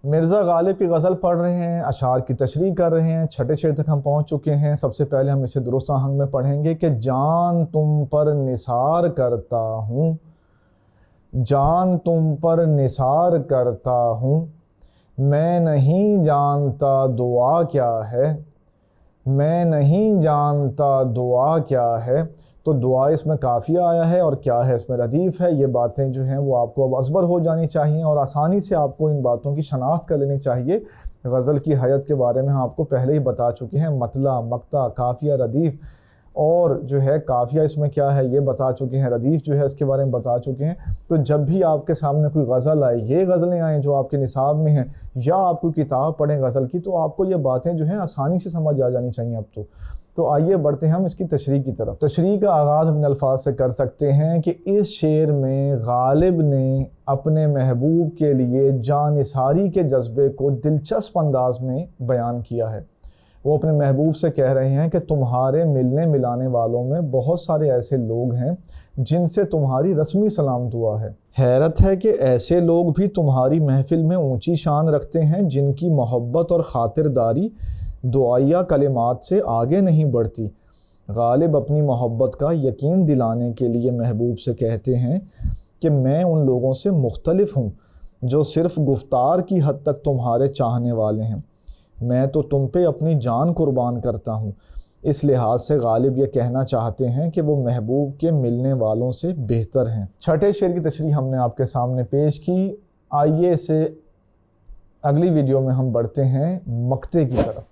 मिर्ज़ा गालिब की गज़ल पढ़ रहे हैं, अशार की तशरीह कर रहे हैं। छठे शेर तक हम पहुंच चुके हैं। सबसे पहले हम इसे दुरुस्त आहंग में पढ़ेंगे कि जान तुम पर निसार करता हूँ, जान तुम पर निसार करता हूँ, मैं नहीं जानता दुआ क्या है, मैं नहीं जानता दुआ क्या है। तो दुआ इसमें काफ़िया आया है और क्या है इसमें रदीफ़ है। ये बातें जो हैं वो आपको अब अज़बर हो जानी चाहिए और आसानी से आपको इन बातों की शनाख्त कर लेनी चाहिए। गज़ल की हैयत के बारे में हम आपको पहले ही बता चुके हैं, मतला, मक्ता, काफ़िया, रदीफ़, और जो है काफ़िया इसमें क्या है ये बता चुके हैं, रदीफ़ जो है इसके बारे में बता चुके हैं। तो जब भी आपके सामने कोई गज़ल आए, ये गज़लें आएँ जो आपके निसाब में हैं, या आप कोई किताब पढ़ें गज़ल की, तो आपको ये बातें जो हैं आसानी से समझ आ जानी चाहिए अब तो आइए बढ़ते हैं हम इसकी तशरीह की तरफ। तशरीह का आगाज़ हम अल्फाज से कर सकते हैं कि इस शेर में गालिब ने अपने महबूब के लिए जानिसारी के जज्बे को दिलचस्प अंदाज में बयान किया है। वो अपने महबूब से कह रहे हैं कि तुम्हारे मिलने मिलाने वालों में बहुत सारे ऐसे लोग हैं जिनसे तुम्हारी रस्मी सलाम दुआ है। हैरत है कि ऐसे लोग भी तुम्हारी महफिल में ऊंची शान रखते हैं जिनकी मोहब्बत और खातिरदारी दुआया कलिमात से आगे नहीं बढ़ती। गालिब अपनी मोहब्बत का यकीन दिलाने के लिए महबूब से कहते हैं कि मैं उन लोगों से मुख्तलिफ हूँ जो सिर्फ़ गुफ्तार की हद तक तुम्हारे चाहने वाले हैं, मैं तो तुम पे अपनी जान कुर्बान करता हूँ। इस लिहाज से गालिब ये कहना चाहते हैं कि वो महबूब के मिलने वालों से बेहतर हैं। छठे शेर की तशरीह हमने आपके सामने पेश की। आइए इसे अगली वीडियो में हम बढ़ते हैं मक्ते की तरफ।